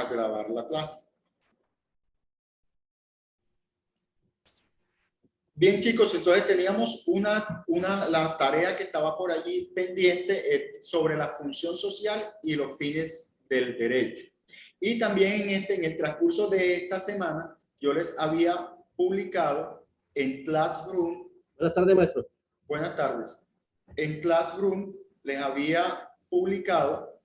grabar la clase. Bien, chicos, entonces teníamos la tarea que estaba por allí pendiente sobre la función social y los fines del derecho. Y también en el transcurso de esta semana, yo les había publicado en Classroom. Buenas tardes, maestro. Buenas tardes. En Classroom les había publicado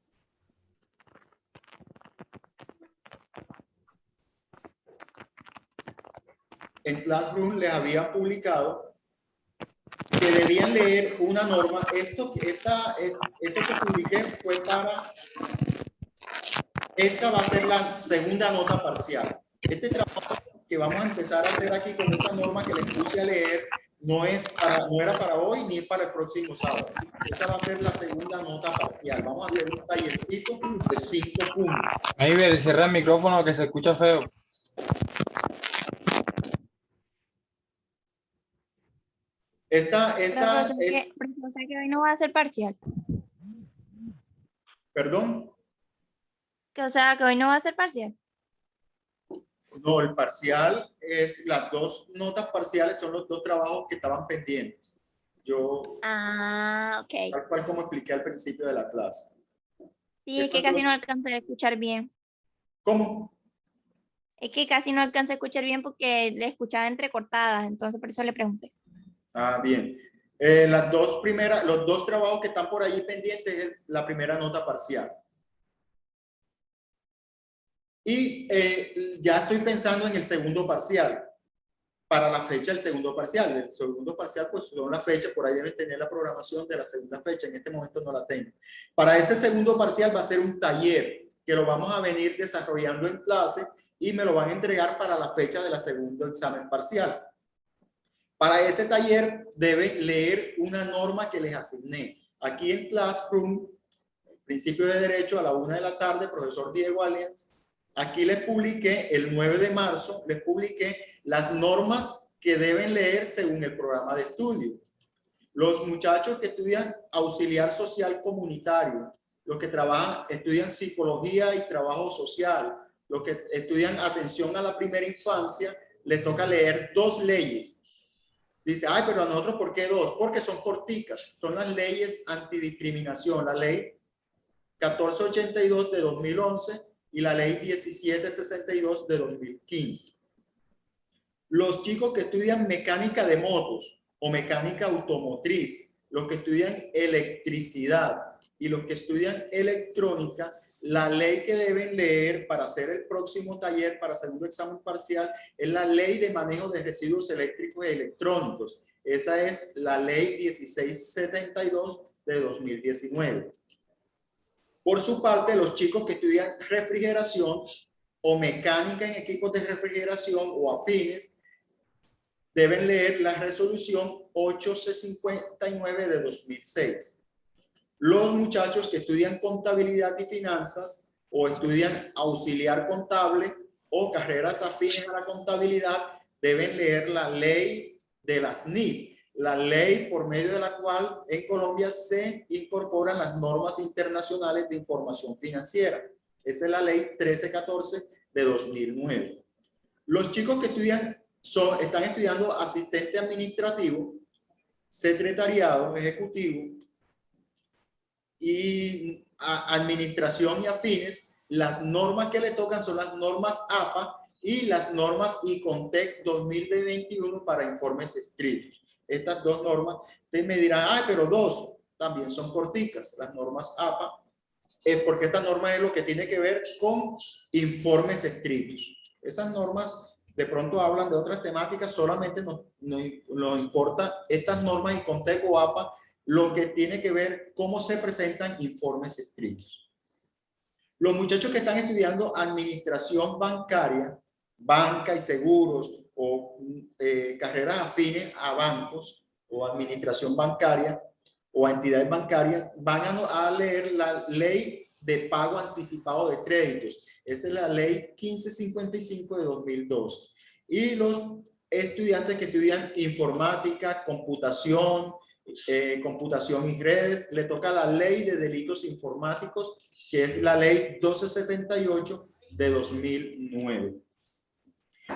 que debían leer una norma. Esto que publiqué fue esta va a ser la segunda nota parcial. Este trabajo que vamos a empezar a hacer aquí con esa norma que les puse a leer no era para hoy ni para el próximo sábado. Esta va a ser la segunda nota parcial. Vamos a hacer un tallercito de 5 puntos. Mayber, cierra el micrófono que se escucha feo. Profesor, que hoy no va a ser parcial. ¿Perdón? O sea, que hoy no va a ser parcial. No, el parcial es las dos notas parciales, son los dos trabajos que estaban pendientes. Ok. Tal cual como expliqué al principio de la clase. Sí, es que casi no alcancé a escuchar bien. ¿Cómo? Es que casi no alcancé a escuchar bien porque le escuchaba entrecortadas, entonces por eso le pregunté. Ah, bien. Los dos trabajos que están por allí pendientes es la primera nota parcial. Y ya estoy pensando en el segundo parcial. Para la fecha del segundo parcial. El segundo parcial, pues son las fechas, por ahí deben tener la programación de la segunda fecha. En este momento no la tengo. Para ese segundo parcial va a ser un taller que lo vamos a venir desarrollando en clase y me lo van a entregar para la fecha de la segundo examen parcial. Para ese taller deben leer una norma que les asigné. Aquí en Classroom, Principios de Derecho, a la 1 de la tarde, profesor Diego Aliens. Aquí les publiqué, el 9 de marzo, les publiqué las normas que deben leer según el programa de estudio. Los muchachos que estudian auxiliar social comunitario, los que estudian psicología y trabajo social, los que estudian atención a la primera infancia, les toca leer 2 leyes. Dice, ay, pero a nosotros, ¿por qué 2? Porque son corticas. Son las leyes antidiscriminación, la ley 1482 de 2011 y la ley 1762 de 2015. Los chicos que estudian mecánica de motos o mecánica automotriz, los que estudian electricidad y los que estudian electrónica, la ley que deben leer para hacer el próximo taller para segundo examen parcial es la ley de manejo de residuos eléctricos y electrónicos. Esa es la ley 1672 de 2019. Por su parte, los chicos que estudian refrigeración o mecánica en equipos de refrigeración o afines deben leer la resolución 8C59 de 2006. Los muchachos que estudian contabilidad y finanzas o estudian auxiliar contable o carreras afines a la contabilidad deben leer la ley de las NIF, la ley por medio de la cual en Colombia se incorporan las normas internacionales de información financiera. Esa es la ley 1314 de 2009. Los chicos que están estudiando asistente administrativo, secretariado ejecutivo y administración y afines, las normas que le tocan son las normas APA y las normas ICONTEC 2021 para informes escritos. Estas 2 normas, ustedes me dirán, ay, pero 2 también son corticas, las normas APA, porque esta norma es lo que tiene que ver con informes escritos. Esas normas de pronto hablan de otras temáticas, solamente nos importa estas normas ICONTEC o APA, lo que tiene que ver cómo se presentan informes escritos. Los muchachos que están estudiando administración bancaria, banca y seguros o carreras afines a bancos o administración bancaria o a entidades bancarias, van a leer la ley de pago anticipado de créditos. Esa es la ley 1555 de 2002. Y los estudiantes que estudian informática, computación y redes, le toca la ley de delitos informáticos, que es la ley 1278 de 2009.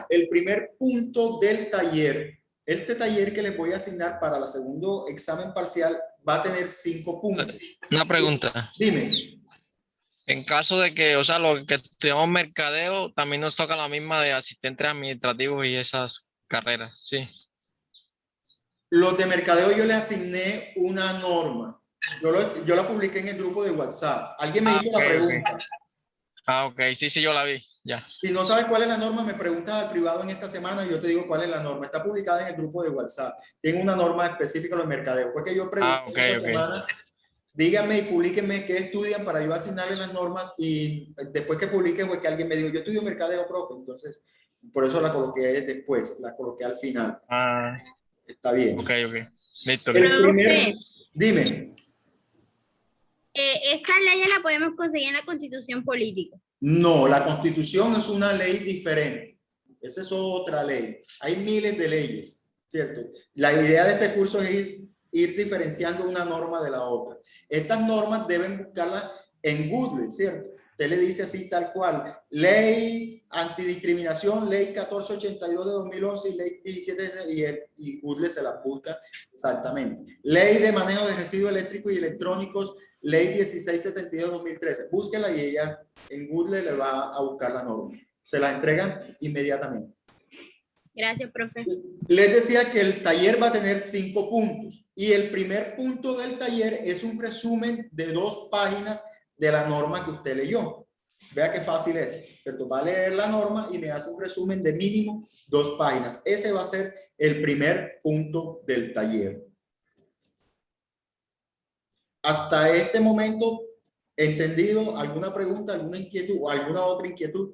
El primer punto del taller, este taller que les voy a asignar para el segundo examen parcial va a tener 5 puntos. Una pregunta. Dime. En caso de que, o sea, lo que estudiamos mercadeo, también nos toca la misma de asistentes administrativos y esas carreras, sí. Los de mercadeo yo les asigné una norma. Yo la publiqué en el grupo de WhatsApp. Alguien me hizo la pregunta. Ok, sí, yo la vi, ya. Si no sabes cuál es la norma, me preguntas al privado en esta semana y yo te digo cuál es la norma. Está publicada en el grupo de WhatsApp. Tiene una norma específica de los mercadeos. Porque yo pregunté esta semana, díganme y publíquenme qué estudian para yo asignarles las normas y después que publique fue que alguien me dijo, yo estudio mercadeo propio. Entonces, por eso la coloqué después, la coloqué al final. Está bien. Ok. Listo. El primer, dime. Estas leyes las podemos conseguir en la Constitución Política. No, la Constitución es una ley diferente. Esa es otra ley. Hay miles de leyes, ¿cierto? La idea de este curso es ir diferenciando una norma de la otra. Estas normas deben buscarlas en Google, ¿cierto? Usted le dice así tal cual, ley antidiscriminación, ley 1482 de 2011 y ley 17 y Google se la busca exactamente. Ley de manejo de residuos eléctricos y electrónicos, ley 1672 de 2013. Búsquela y ella en Google le va a buscar la norma. Se la entregan inmediatamente. Gracias, profe. Les decía que el taller va a tener 5 puntos y el primer punto del taller es un resumen de 2 páginas de la norma que usted leyó. Vea qué fácil es, ¿cierto? Va a leer la norma y me hace un resumen de mínimo 2 páginas. Ese va a ser el primer punto del taller. Hasta este momento, ¿entendido? ¿Alguna pregunta, alguna inquietud o alguna otra inquietud?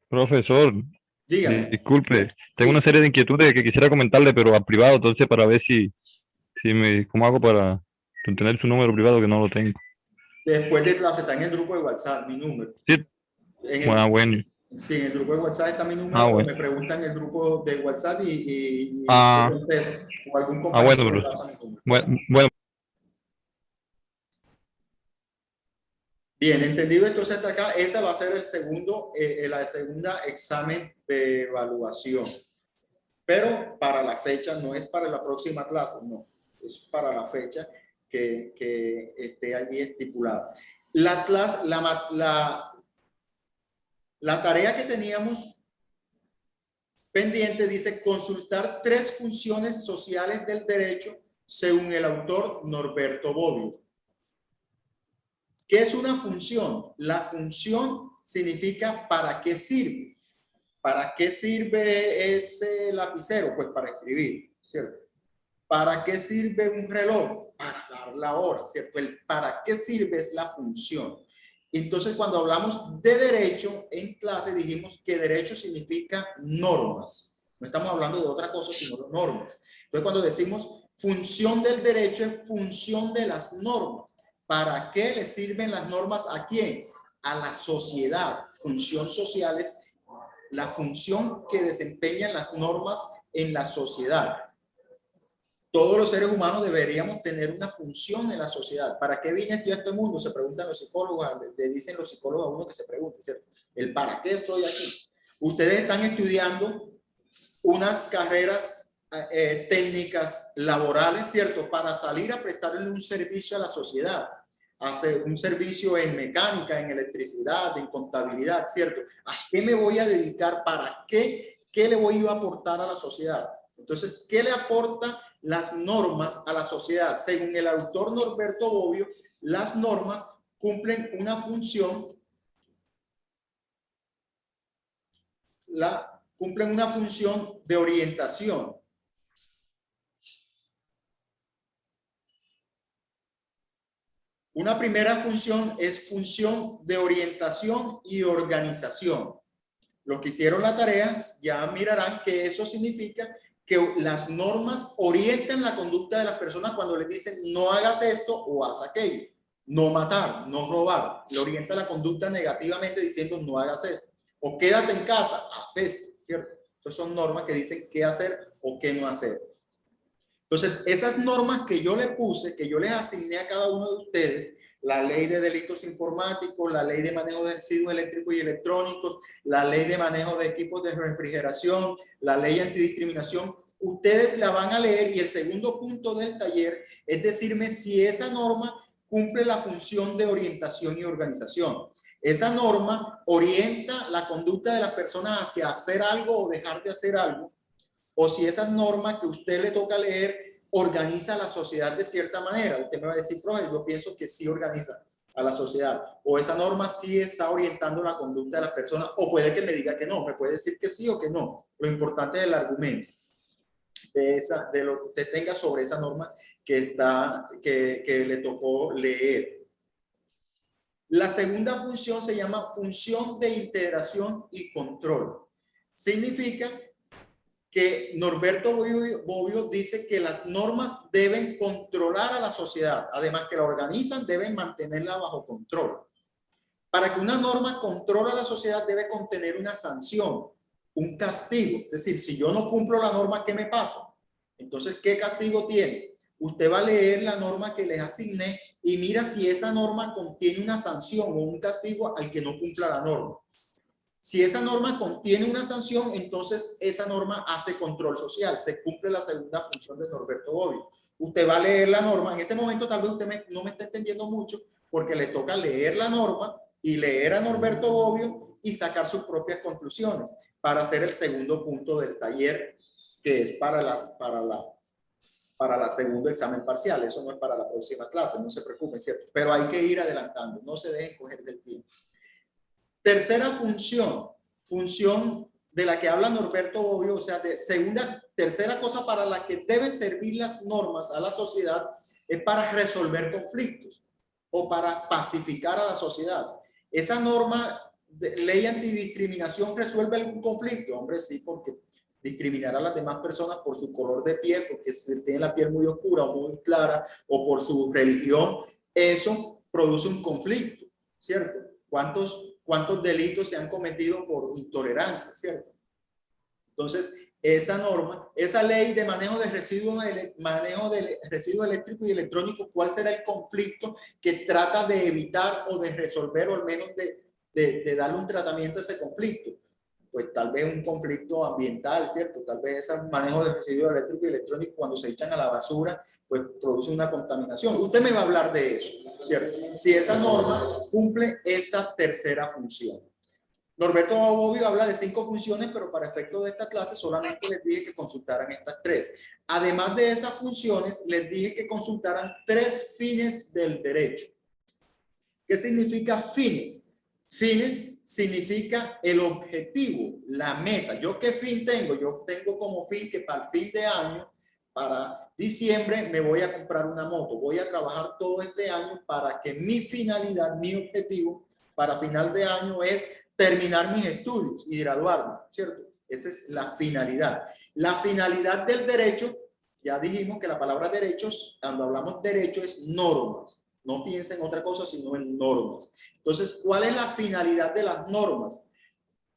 Profesor, Dígame. disculpe, tengo Sí. una serie de inquietudes que quisiera comentarle, pero a privado, entonces para ver cómo hago para tener su número privado que no lo tengo. Después de clase está en el grupo de WhatsApp, mi número. Sí. Bueno. Sí, en el grupo de WhatsApp está mi número. Bueno. Me preguntan en el grupo de WhatsApp y o algún compañero bueno, me pasa mi número. bueno. Bien, entendido entonces hasta acá, esta va a ser la segunda examen de evaluación. Pero para la fecha, no es para la próxima clase, no. Es para la fecha que esté allí estipulada. La tarea que teníamos pendiente dice consultar 3 funciones sociales del derecho según el autor Norberto Bobbio. ¿Qué es una función? La función significa ¿para qué sirve? ¿Para qué sirve ese lapicero? Pues para escribir, ¿cierto? ¿Para qué sirve un reloj? Para dar la hora, ¿cierto? El para qué sirve es la función. Entonces, cuando hablamos de derecho en clase, dijimos que derecho significa normas. No estamos hablando de otra cosa, sino de normas. Entonces, cuando decimos función del derecho, es función de las normas. ¿Para qué le sirven las normas a quién? A la sociedad. Función social es la función que desempeñan las normas en la sociedad. Todos los seres humanos deberíamos tener una función en la sociedad. ¿Para qué vine aquí a este mundo? Se preguntan los psicólogos, le dicen los psicólogos a uno que se pregunte, ¿cierto? El para qué estoy aquí. Ustedes están estudiando unas carreras técnicas laborales, ¿cierto? Para salir a prestarle un servicio a la sociedad. Hacer un servicio en mecánica, en electricidad, en contabilidad, ¿cierto? ¿A qué me voy a dedicar? ¿Para qué? ¿Qué le voy a aportar a la sociedad? Entonces, ¿qué le aporta las normas a la sociedad? Según el autor Norberto Bobbio, las normas cumplen una función, de orientación. Una primera función es función de orientación y organización. Los que hicieron la tarea ya mirarán que eso significa que las normas orientan la conducta de las personas cuando les dicen no hagas esto o haz aquello. No matar, no robar. Le orienta la conducta negativamente diciendo no hagas esto. O quédate en casa, haz esto, ¿cierto? Entonces son normas que dicen qué hacer o qué no hacer. Entonces, esas normas que yo le puse, que yo les asigné a cada uno de ustedes, la ley de delitos informáticos, la ley de manejo de residuos eléctricos y electrónicos, la ley de manejo de equipos de refrigeración, la ley antidiscriminación. Ustedes la van a leer y el segundo punto del taller es decirme si esa norma cumple la función de orientación y organización. Esa norma orienta la conducta de las personas hacia hacer algo o dejar de hacer algo, o si esa norma que usted le toca leer organiza a la sociedad de cierta manera. Usted me va a decir, profe, yo pienso que sí organiza a la sociedad, o esa norma sí está orientando la conducta de las personas, o puede que me diga que no, me puede decir que sí o que no. Lo importante es el argumento de lo que usted tenga sobre esa norma que le tocó leer. La segunda función se llama función de integración y control. Significa que Norberto Bobbio dice que las normas deben controlar a la sociedad, además que la organizan, deben mantenerla bajo control. Para que una norma controle a la sociedad debe contener una sanción, un castigo. Es decir, si yo no cumplo la norma, ¿qué me pasa? Entonces, ¿qué castigo tiene? Usted va a leer la norma que les asigné y mira si esa norma contiene una sanción o un castigo al que no cumpla la norma. Si esa norma contiene una sanción, entonces esa norma hace control social. Se cumple la segunda función de Norberto Bobbio. Usted va a leer la norma. En este momento tal vez usted no me está entendiendo mucho porque le toca leer la norma y leer a Norberto Bobbio y sacar sus propias conclusiones para hacer el segundo punto del taller, que es para la segundo examen parcial. Eso no es para la próxima clase, no se preocupen, ¿cierto? Pero hay que ir adelantando, no se dejen coger del tiempo. Tercera función de la que habla Norberto Bobbio, o sea, tercera cosa para la que deben servir las normas a la sociedad es para resolver conflictos o para pacificar a la sociedad. Esa norma de ley antidiscriminación resuelve algún conflicto, hombre, sí, porque discriminar a las demás personas por su color de piel, porque tienen la piel muy oscura o muy clara, o por su religión, eso produce un conflicto, ¿cierto? ¿Cuántos delitos se han cometido por intolerancia, ¿cierto? Entonces, esa norma, esa ley de manejo de residuos eléctricos y electrónicos, ¿cuál será el conflicto que trata de evitar o de resolver, o al menos de darle un tratamiento a ese conflicto? Pues tal vez un conflicto ambiental, ¿cierto? Tal vez ese manejo de residuos eléctricos y electrónicos cuando se echan a la basura, pues produce una contaminación. Usted me va a hablar de eso, ¿cierto? Si esa norma cumple esta tercera función. Norberto Bobbio habla de 5 funciones, pero para efecto de esta clase solamente les dije que consultaran estas 3. Además de esas funciones, les dije que consultaran 3 fines del derecho. ¿Qué significa fines? Fines significa el objetivo, la meta. ¿Yo qué fin tengo? Yo tengo como fin que para el fin de año, para diciembre, me voy a comprar una moto. Voy a trabajar todo este año para que mi finalidad, mi objetivo para final de año es terminar mis estudios y graduarme, ¿cierto? Esa es la finalidad. La finalidad del derecho, ya dijimos que la palabra derechos, cuando hablamos derecho, es normas. No piensen en otra cosa, sino en normas. Entonces, ¿cuál es la finalidad de las normas?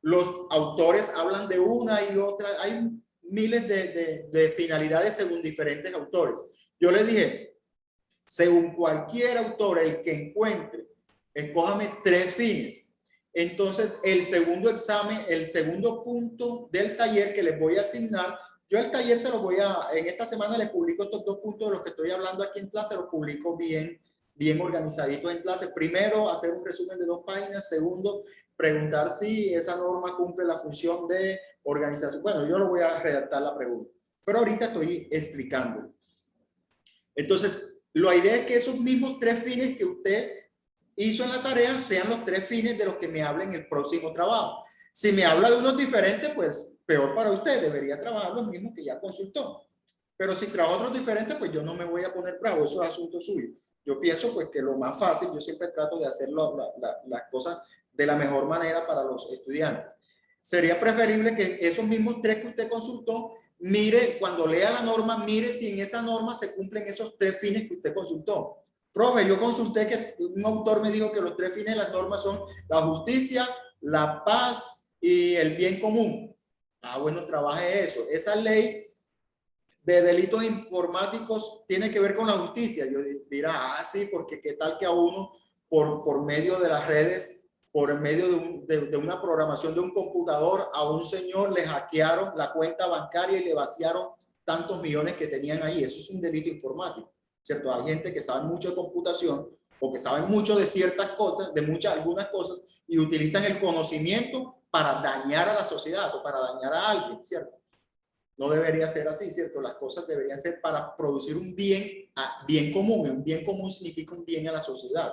Los autores hablan de una y otra. Hay miles de finalidades según diferentes autores. Yo les dije, según cualquier autor, el que encuentre, escójame 3 fines. Entonces, el segundo examen, el segundo punto del taller que les voy a asignar, yo el taller se lo voy a, en esta semana les publico estos 2 puntos de los que estoy hablando aquí en clase, los publico bien organizaditos en clase. Primero, hacer un resumen de 2 páginas. Segundo, preguntar si esa norma cumple la función de organización. Bueno, yo lo voy a redactar la pregunta, pero ahorita estoy explicando. Entonces, la idea es que esos mismos 3 fines que usted hizo en la tarea sean los 3 fines de los que me hablen en el próximo trabajo. Si me habla de unos diferentes, pues peor para usted, debería trabajar los mismos que ya consultó. Pero si trabaja otros diferentes, pues yo no me voy a poner bravo, eso es asunto suyo. Yo pienso pues que lo más fácil, yo siempre trato de hacer las cosas de la mejor manera para los estudiantes. Sería preferible que esos mismos 3 que usted consultó, mire, cuando lea la norma, mire si en esa norma se cumplen esos 3 fines que usted consultó. Profe, yo consulté que un autor me dijo que los 3 fines de las normas son la justicia, la paz y el bien común. Ah, bueno, trabaje eso. Esa ley de delitos informáticos tiene que ver con la justicia. Yo dirá, sí, porque qué tal que a uno por medio de las redes, por medio de una programación de un computador, a un señor le hackearon la cuenta bancaria y le vaciaron tantos millones que tenían ahí. Eso es un delito informático, ¿cierto? Hay gente que sabe mucho de computación o que sabe mucho de ciertas cosas, algunas cosas, y utilizan el conocimiento para dañar a la sociedad o para dañar a alguien, ¿cierto? No debería ser así, ¿cierto? Las cosas deberían ser para producir un bien común. Un bien común significa un bien a la sociedad.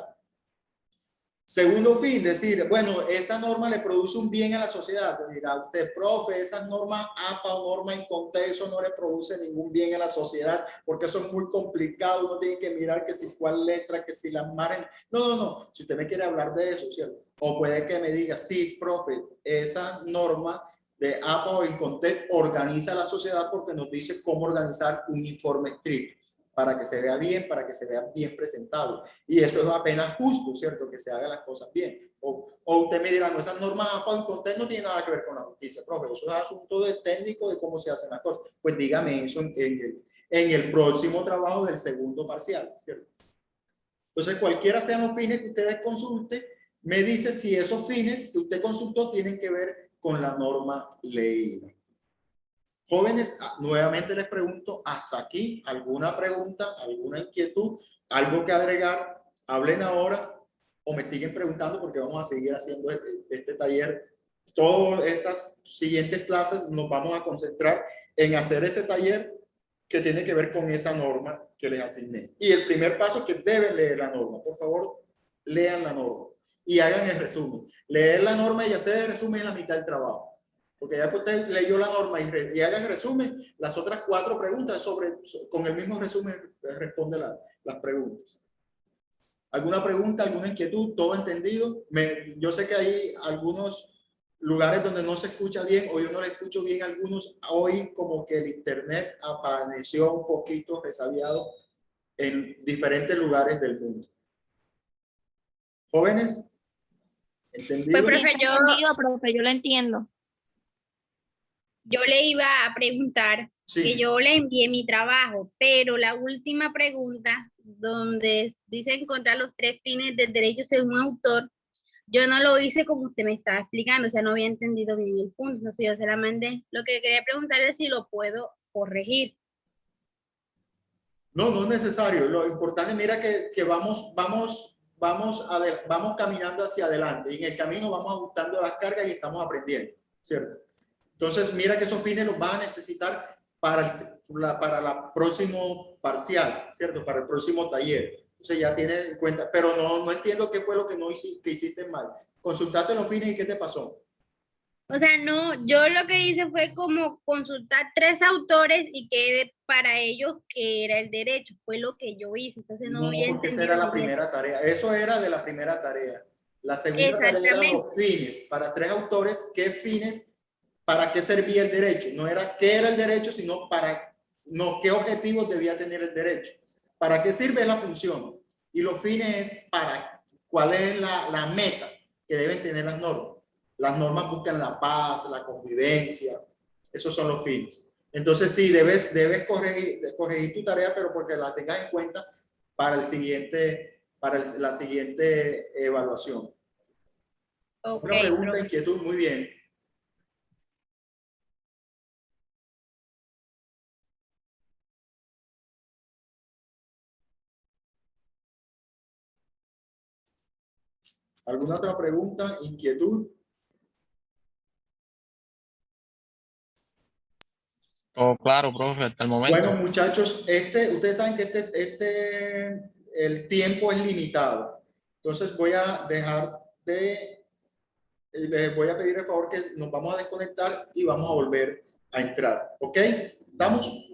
Segundo fin, decir, bueno, esa norma le produce un bien a la sociedad. Dirá usted, profe, esas normas APA o norma en contexto no le produce ningún bien a la sociedad porque eso es muy complicado. Uno tiene que mirar que si cuál letra, que si las margen. No. Si usted me quiere hablar de eso, ¿cierto? O puede que me diga, sí, profe, esa norma de APA o en contexto organiza la sociedad porque nos dice cómo organizar un informe estricto para que se vea bien presentable. Y eso es apenas justo, ¿cierto? Que se hagan las cosas bien. O usted me dirá, no, esas normas APA en contexto no tienen nada que ver con la justicia, profe. Eso es asunto de técnico de cómo se hacen las cosas. Pues dígame eso en el próximo trabajo del segundo parcial, ¿cierto? Entonces, cualquiera sean los fines que ustedes consulten, me dice si esos fines que usted consultó tienen que ver con la norma leída. Jóvenes, nuevamente les pregunto, hasta aquí, ¿alguna pregunta, alguna inquietud, algo que agregar? Hablen ahora o me siguen preguntando porque vamos a seguir haciendo este taller. Todas estas siguientes clases nos vamos a concentrar en hacer ese taller que tiene que ver con esa norma que les asigné. Y el primer paso es que deben leer la norma. Por favor, lean la norma y hagan el resumen. Leer la norma y hacer el resumen es la mitad del trabajo. Porque ya que usted leyó la norma y haga el resumen, las otras 4 preguntas con el mismo resumen responde las preguntas. ¿Alguna pregunta, alguna inquietud? ¿Todo entendido? Yo sé que hay algunos lugares donde no se escucha bien o yo no le escucho bien a algunos. Hoy como que el internet apareció un poquito resabiado en diferentes lugares del mundo. ¿Jóvenes? ¿Entendido? Pues, profe, yo lo entiendo. yo le iba a preguntar Sí. que yo le envié mi trabajo, pero la última pregunta, donde dice encontrar los 3 fines del derecho según autor, yo no lo hice como usted me estaba explicando, o sea, no había entendido bien el punto, entonces yo se la mandé. Lo que quería preguntarle es si lo puedo corregir. No es necesario. Lo importante, mira que vamos caminando hacia adelante y en el camino vamos ajustando las cargas y estamos aprendiendo, ¿cierto? Entonces, mira que esos fines los van a necesitar para la próximo parcial, ¿cierto? Para el próximo taller. Entonces ya tienes en cuenta, pero no entiendo qué fue lo que hiciste mal. Consultaste los fines y ¿qué te pasó? O sea, no, yo lo que hice fue como consultar 3 autores y que para ellos que era el derecho, fue lo que yo hice, entonces no había porque esa entendido era la bien. primera tarea, eso era de la primera tarea. La segunda tarea eran los fines, para 3 autores, ¿qué fines? ¿Para qué servía el derecho? No era qué era el derecho, sino qué objetivos debía tener el derecho. ¿Para qué sirve la función? Y los fines es cuál es la meta que deben tener las normas. Las normas buscan la paz, la convivencia. Esos son los fines. Entonces sí, debes corregir tu tarea, pero porque la tengas en cuenta para la siguiente evaluación. Ok, Una pregunta, profe. inquietud, muy bien. ¿Alguna otra pregunta, inquietud? Oh, claro, profe, hasta el momento. Bueno, muchachos, ustedes saben que el tiempo es limitado. Entonces voy a les voy a pedir el favor que nos vamos a desconectar y vamos a volver a entrar. ¿Ok? ¿Estamos?